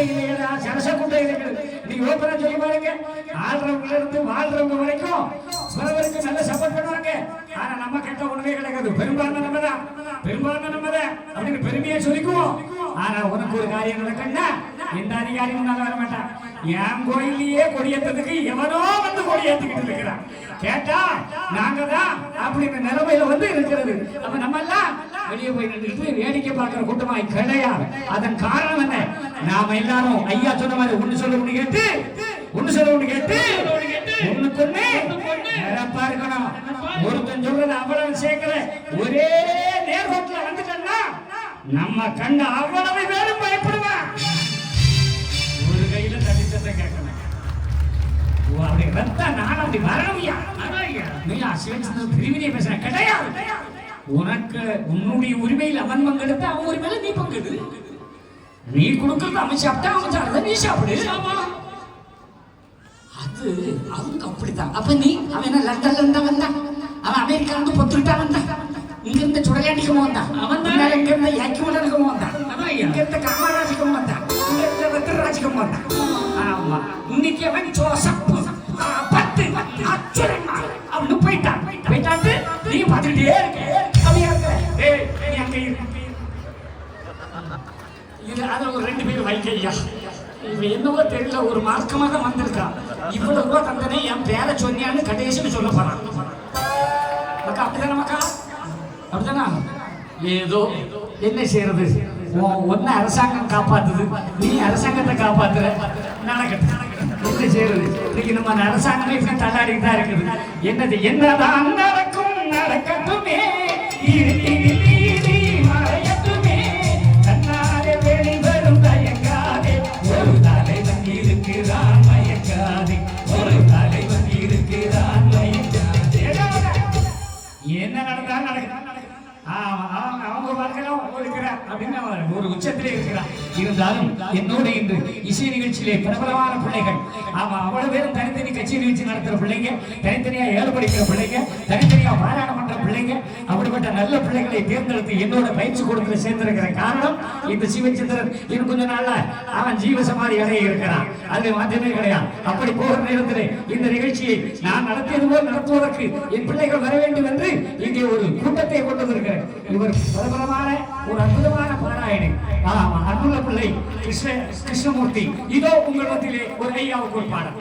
இல்லையா சரச கூட்டம் இருக்குது. நீங்க ஓப்பனா சொல்லி பாருங்க, ஆள்றவங்க இருந்து வாழ்றவங்க வரைக்கும் சிலவருக்கு நல்ல சப்போர்ட் பண்ணுவாங்க. ஆனா நம்ம கெட்ட உணவே கிடைக்காது. பெரும்பான்மை நம்மதான் அப்படின்னு பெருமையா சொல்லிக்குவோம். ஆனா உனக்கு ஒரு காரியம் நடக்குன்னா எந்த அதிகாரியும் நல்லா வர மாட்டான். என் கோயிலேயே கொடியேற்றதுக்கு எவனோ வந்து கொடியேற்றிக்கிட்டு இருக்கிறான். கேட்டா நாங்க தான் அப்படின்னு நிலைமையில வந்து இருக்கிறது. அப்ப நம்ம எல்லாம் வெளியே போய் நின்று வேடிக்கை பார்க்கிற கூட்டமாய் கிடையாது. அதன் காரணம் என்ன? நாம எல்லாரும் ஐயா சொன்ன மாதிரி ஒண்ணு சொல்ல ஒண்ணு கேட்டு ஒண்ணுக்குன்னு நிரப்பா இருக்கணும். ஒருத்தன் சொல்றது அவ்வளவு சேர்க்கிற ஒரே நேர்கோட்டில் வந்துட்டோம்னா நம்ம கண்ட அவ்வளவு பேரும் பயப்படுவான். ஒரு கையில தட்டிச்சத்தை கேட்கணும். அப்படி ரத்த நான் அப்படி வரணும்யா. நீயா சிவச்சந்திரன் பிரிவினை பேசுற கிடையாது. உனக்கு உன்னுடைய உரிமையில் அவன் பங்கெடுத்து அவன் உரிமையில நீ பங்கெடு. நீ கொடுக்கறது அவன் சாப்பிட்டா அவன் சாப்பிட நீ சாப்பிடு. அது அவனுக்கு அப்படித்தான். அப்ப நீ அவன் என்ன லண்டன்ல இருந்தா வந்தான், அவன் அமெரிக்கா இருந்து பொத்துக்கிட்டா வந்தான், இங்க இருந்து சுடலாண்டிக்கும் வந்தான், அவன் இங்க இருந்த யாக்கிமலனுக்கும் வந்தான், இங்க இருந்த காமராஜுக்கும் வந்தான், இங்க இருந்த வெத்தராஜுக்கும் வந்தான். ஆமா இன்னைக்கு அவன் சோசப்பு 10 அச்சுரமா அவனு போயிட்டான். நீ பார்த்துட்டே இருக்க. நீ அங்க இது அதுல ஒரு 2 பேர் வைக்கையா. இவன் என்னவோ தெரியல, ஒரு மார்க்கமாக தான் வந்திருக்கான். இவ்வளவு ரூபா தந்தனே என் பேரை சொன்னியான்னு கடைசின்னு சொல்ல போறான். மக்கா அப்படிதானே மக்கா? அப்படிதானா? ஏதோ என்ன செய்யறது? ஒன்னு அரசாங்கம் காப்பாத்துது, நீ அரசாங்கத்தை காப்பாத்துற. நடக்கட்டும், என்ன செய்யறது? இன்னைக்கு நம்ம அரசாங்கமே தள்ளாடிட்டு தான் இருக்குது. என்னதான் நடக்கும் நடக்கட்டுமே, மறையட்டுமே, தன்னாலே வெளிவரும் தயங்காதே, ஒரு தலைவன் இருக்கிறான் மயக்காதே, ஒரு தலைவன் இருக்கிறான் மயக்காதே. என்ன நடந்தாலும் நடக்குதான். அவங்க வாழ்க்கையில இருக்கிறார் அப்படின்னு ஒரு உச்சத்திலே இருக்கிறார். இருந்தாலும் என்னோட இன்று இசை நிகழ்ச்சியிலே பிரபலமான பிள்ளைகள், ஆமா அவ்வளவு பேரும் தனித்தனி கட்சி நிகழ்ச்சி நடத்துற பிள்ளைங்க, தனித்தனியா ஏழு படிக்கிற பிள்ளைங்க, தனித்தனியா பாராளுமன்ற பிள்ளைங்க, அப்படிப்பட்ட நல்ல பிள்ளைகளை தேர்ந்தெடுத்து என்னோட பயிற்சி கொடுத்து சேர்ந்திருக்கிற காரணம் இந்த சிவச்சந்திரன். இன்னும் கொஞ்ச நாள்ல அவன் ஜீவசமாதி அடைய இருக்கிறான். அது மாற்றமே கிடையாது. அப்படி போகிற நேரத்தில் இந்த நிகழ்ச்சியை நான் நடத்தியது போல் நடத்துவதற்கு என் பிள்ளைகள் வர வேண்டும் என்று இங்கே ஒரு கூட்டத்தை கொண்டு வந்திருக்கிறேன். இவர் பிரபலமான ஒரு அற்புதமான பாராயணி, அன்புள்ள பிள்ளை கிருஷ்ணமூர்த்தி. இதோ உங்களிடத்திலே ஒரு ஐயாவுக்கு ஒரு பாடம்.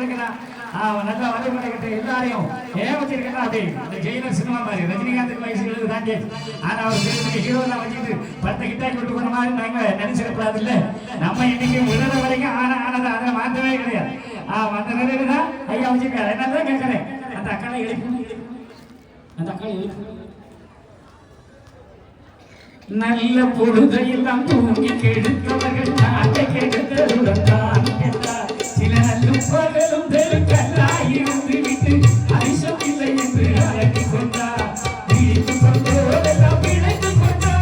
எங்களுக்குதான் நல்லா வரைமுறை கிட்ட எல்லாரையும் ஏன் வச்சிருக்கா அப்படி இந்த ஜெயிலர் சினிமா மாதிரி ரஜினிகாந்துக்கு வயசுகளுக்கு தாண்டி ஆனா அவர் பெரிய ஹீரோலாம் வச்சுட்டு பத்த கிட்டாக்கி விட்டு போன மாதிரி நாங்க நினைச்சிடக்கூடாது இல்ல நம்ம இன்னைக்கு விழுற வரைக்கும் ஆனதை அதை மாற்றவே கிடையாது அந்த நிலையில தான் ஐயா வச்சிருக்காரு என்னதான் கேட்கறேன் அந்த அக்காலை எழுப்பு அந்த அக்காலை எழுப்பு நல்ல பொழுதையெல்லாம் தூங்கி கெடுத்தவர்கள் நாட்டை கெடுத்ததுடன் தான் சில நல்லும் பகலும் தெருக்கல்லாயிருந்து விட்டு அரிசம் இல்லை என்று அழைத்து கொண்டார் விழித்து கொண்டோரெல்லாம் பிழைத்து கொண்டார்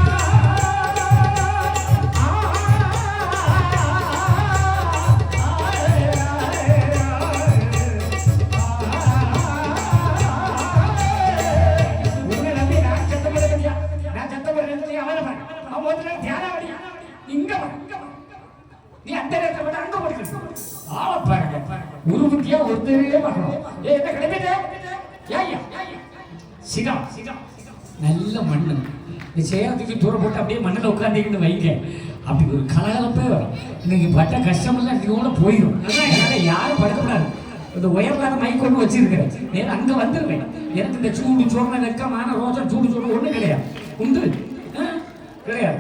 உங்களை நம்பி நான் சத்தப்படுறேன் நான் சத்தப்படுறேன் அவனை அவன் முதல்ல தியானம் அடி இங்க நீ அந்த நேரத்தை விட அங்க படிக்கணும் ஆள பாருங்க உருவத்தியா ஒருத்தரே பார்க்கணும் என்ன கிடைப்பீங்க சிகம் நல்ல மண்ணு இந்த சேரத்துக்கு தூரம் போட்டு அப்படியே மண்ணில் உட்காந்துக்கிட்டு வைங்க அப்படி ஒரு கலகலப்பே வரும் இன்னைக்கு பட்ட கஷ்டமெல்லாம் இதோட போயிடும் அதனால யாரும் படுக்கப்படாது இந்த உயர்வான மைக் ஒன்று வச்சிருக்கிறேன் நேரம் அங்கே வந்துடுவேன் எனக்கு இந்த சூடு சோழனை வெக்கமான ரோஜா சூடு சோடு ஒன்றும் கிடையாது உண்டு கிடையாது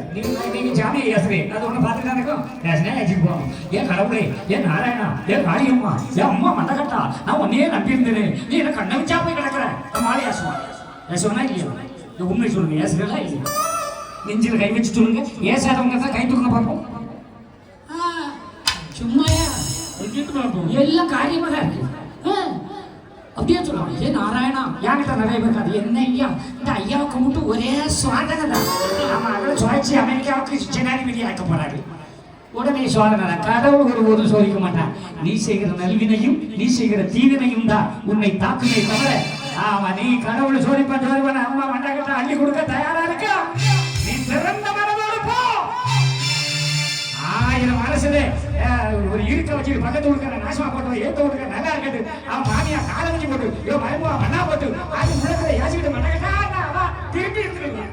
நீங்க ஜாமியை ஏசுறேன் அது ஒண்ணு பார்த்துட்டு இருக்கும் ஏசுனே ஏசிட்டு போகணும் ஏன் கடவுளே ஏன் நாராயணா ஏன் காளியம்மா ஏன் அம்மா மண்டகட்டா நான் உன்னையே நம்பி இருந்தேன் நீ என்ன கண்ணை வச்சா போய் கிடக்குற மாலை ஏசுவான் ஏசுவனா இல்லையா இந்த உண்மை சொல்லுங்க ஏசுறா இல்லையா நெஞ்சில் கை வச்சு சொல்லுங்க ஏசாதவங்க தான் கை தூக்க பார்ப்போம் சும்மாயா பார்ப்போம் எல்லாம் காரியமாக தான் இருக்கு அப்படியே சொல்லுவாங்க ஏன் நாராயணா என்கிட்ட நிறைய பேர் இருக்காது என்ன ஐயா இந்த ஐயாவுக்கு மட்டும் ஒரே சுவாதனை தான் ஆமா அதில் சுழற்சி அமெரிக்காவுக்கு ஜனாதிபதி ஆக்க போறாரு உடனே சோதனை கடவுள் ஒரு சோதிக்க மாட்டான் நீ செய்கிற நல்வினையும் நீ செய்கிற தீவினையும் தான் உன்னை தாக்குமே தவிர ஆமா நீ கடவுளை சோதிப்பான் அம்மா மண்டாக்கிட்ட அள்ளி கொடுக்க தயாரா இருக்கா நீ திறந்த மனதோடு போ 1000 மனசுல ஒரு இருக்க வச்சு பக்கத்து கொடுக்க நாசமா போட்டு ஏத்த கொடுக்க நல்லா இருக்குது அவன் மாமியா காலை வச்சு போட்டு ஐயோ மயமா மண்ணா போட்டு அது முழக்கத்தை யாசிக்கிட்டு மண்டகட்டா திருப்பி இருக்கு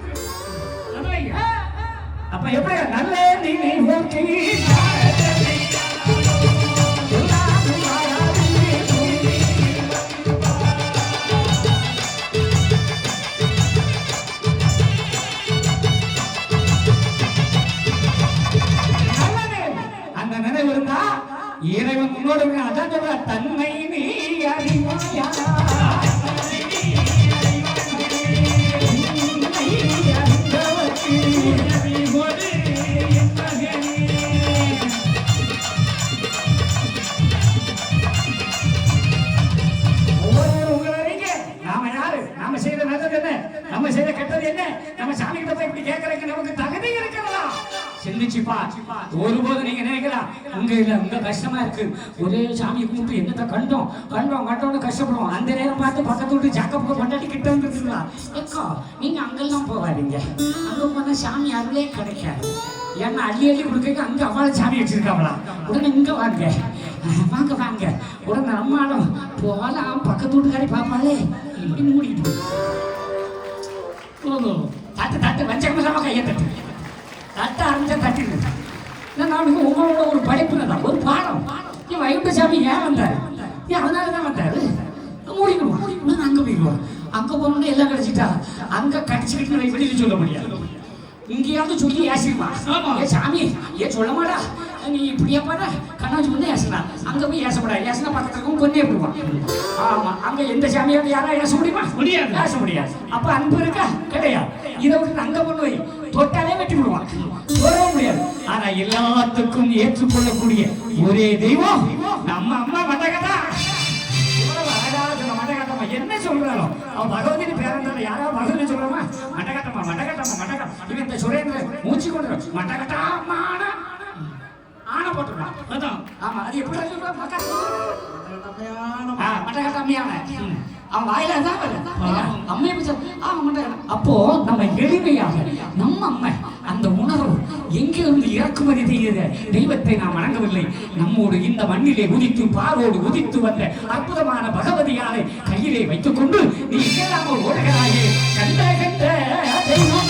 அப்ப எப்படி நல்ல நீ ஓகே இறைவன் முன்னோடு அதான் சொல்ற தன்மை நீ அறிவாயா நாம செய்த நல்லது என்ன நம்ம செய்த கெட்டது என்ன நம்ம சாமி கிட்ட போய் இப்படி கேட்கறதுக்கு நமக்கு தகுதி இருக்கிறதா சிந்திச்சுப்பா ஒருபோது நீங்க நினைக்கலாம் உங்க கஷ்டமா இருக்கு ஒரே சாமியை கும்பிட்டு என்னத்தை கண்டோம்னு கஷ்டப்படுவோம் அந்த நேரம் பார்த்து பக்கத்து விட்டு ஜாக்கப்புக்கு கொண்டாடி கிட்ட வந்துருக்குங்களா எக்கோ நீங்க அங்கெல்லாம் போகாதீங்க அங்க போனா சாமி அருளே கிடைக்காது ஏன்னா அள்ளி கொடுக்க அங்க அவளை சாமி வச்சிருக்காங்களா உடனே இங்க வாங்க உடனே நம்மளும் போகலாம் பக்கத்து வீட்டுக்காரி பாப்பாளே இப்படி மூடிட்டு தட்டு வஞ்சகமா கையை தட்ட ஆரம்பிச்சா தட்டிடுது நான் உங்களோட ஒரு படிப்புல தான் ஒரு பாடம் என் வைகுண்டசாமி ஏன் வந்தாரு அதனால தான் வந்தாரு மூடிக்கணும் அங்க போயிடுவோம் அங்க போனோம்னா எல்லாம் கிடைச்சிட்டா அங்க கடிச்சுக்கிட்டு வெளியில சொல்ல முடியாது இங்கேயாவது சொல்லி ஏசிடுமா ஏ சாமி ஏன் சொல்ல மாட்டா நீ இப்படியா பாரு கண்ணாச்சி வந்து ஏசலாம் அங்க போய் ஏசப்படாது ஏசனா பக்கத்துக்கும் கொண்டே போடுவான் ஆமா அங்க எந்த சாமியோட யாரா ஏச முடியுமா முடியாது ஏச முடியாது அப்ப அன்பு இருக்கா கிடையாது இதை விட்டு அங்க கொண்டு போய் தொட்டாலே வெட்டி விடுவான் சொல்லவே முடியாது ஆனா எல்லாத்துக்கும் ஏற்றுக்கொள்ளக்கூடிய ஒரே தெய்வம் நம்ம அம்மா மண்டகட்டா என்ன சொல்றாலும் அவன் பகவதினு பேரந்தால யாராவது பகவதி சொல்றோமா மண்டகட்டமா இவன் இந்த சுரேந்திர மூச்சு கொண்டு மண்டகட்டாமான ஆன போட்டுருக்கான் ஆமா அது எப்படி மண்டகட்டாமையான அவன் வாயில தான் அம்மையை அப்போ நம்ம எளிமையாக நம்ம அம்மை அந்த உணர்வு எங்கிருந்து இறக்குமதி செய்த தெய்வத்தை நாம் வணங்கவில்லை நம்மோடு இந்த மண்ணிலே உதித்து பாரோடு உதித்து வந்த அற்புதமான பகவதியாரை கையிலே வைத்துக் கொண்டு நீ இல்லாமல் ஓடுகிறாயே கண்ட தெய்வம்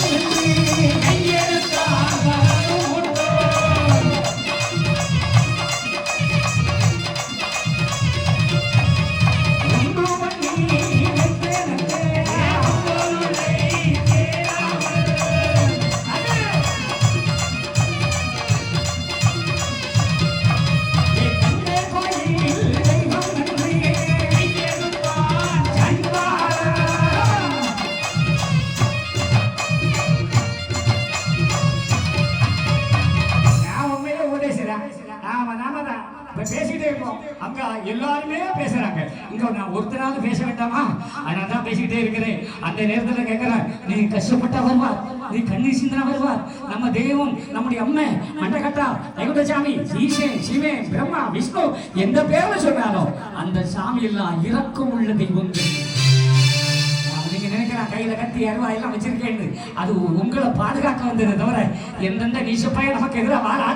பேசிக்கிட்டே இருப்போம். அங்க எல்லாருமே பேசுறாங்க. இங்க நான் ஒருத்தராவது பேச வேண்டாமா? அதனால தான் பேசிக்கிட்டே இருக்கிறேன். அந்த நேரத்தில் கேட்கிறேன், நீ கஷ்டப்பட்டா வருவார், நீ கண்ணீர் சிந்தனா வருவார். நம்ம தெய்வம், நம்முடைய அம்மை மண்டகட்டா வைகுண்டசாமி, ஈசன், சிவன், பிரம்மா, விஷ்ணு எந்த பேர்ல சொன்னாலும் அந்த சாமி எல்லாம் இரக்கம் உள்ள தெய்வம். நீங்க நினைக்கிறான் கையில கத்தி அருவா எல்லாம் வச்சிருக்கேன்னு, அது உங்களை பாதுகாக்க வந்தது தவிர எந்தெந்த நீசப்பைய நமக்கு எதிராக வாழா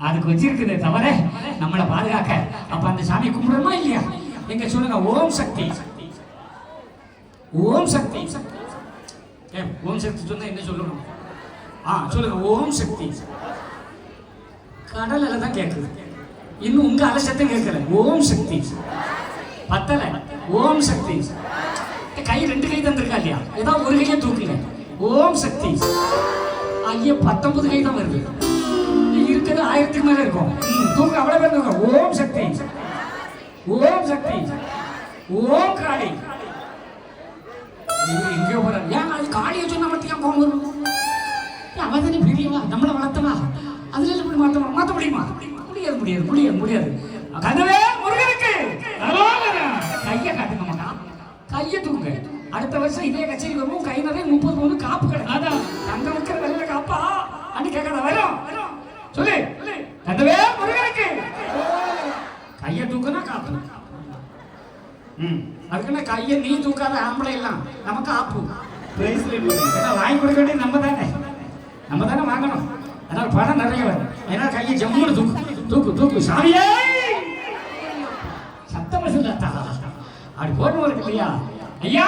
அதுக்கு வச்சிருக்குதே தவிர நம்மளை பாதுகாக்க. அப்ப அந்த சாமி கும்பிடுறோமா இல்லையா? எங்க சொல்லுங்க, ஓம் சக்தி, ஓம் சக்தி. ஓம் சக்தி சொன்னா என்ன சொல்லணும்? சொல்லுங்க, ஓம் சக்தி. கடல்ல தான் கேட்குது, இன்னும் உங்க அலட்சத்தை கேட்கல. ஓம் சக்தி பத்தல, ஓம் சக்தி. கை 2 கை தந்திருக்கா இல்லையா? ஏதாவது ஒரு கையை தூக்குங்க. ஓம் சக்தி. ஐயா 19 கை தான் வருது, இருக்கிறது 1000க்கு மேல இருக்கும். தூக்கு, அவ்வளவு பேர் தூங்க. ஓம் சக்தி, ஓம் சக்தி, ஓம் காளி. எங்கேயோ போறாரு. ஏன் அது காளியை சொன்னா மட்டும் ஏன் கோவம் வரும்? அவன் தானே பெரியவா, நம்மளை வளர்த்தவா, அதுல எப்படி மாற்ற முடியுமா? முடியாது, முடியாது, முடியாது, முடியாது. கதவே முருகனுக்கு கையை காட்டுங்க மாட்டா, கையை தூங்க. அடுத்த வருஷம் இதே கச்சேரி வரும், கை நிறைய 30 பவுன் காப்பு கிடையாது. தங்க வைக்கிற வெளியில காப்பா அன்னு கேட்காத வரும். சொல்லு, கதவே முருகனுக்கு கையை தூக்குனா காப்பு. அதுக்குன்னா கையை நீ தூக்காத ஆம்பளை எல்லாம் நமக்கு ஆப்பு. வாங்கி கொடுக்க வேண்டியது நம்ம தானே, நம்ம தானே வாங்கணும். அதனால பணம் நிறைய வரும். ஏன்னா கையை ஜம்முன்னு தூக்கு, தூக்கு, தூக்கு. சாமியே சத்தம் சொல்லத்தா அப்படி போட்டு இருக்கு இல்லையா? ஐயா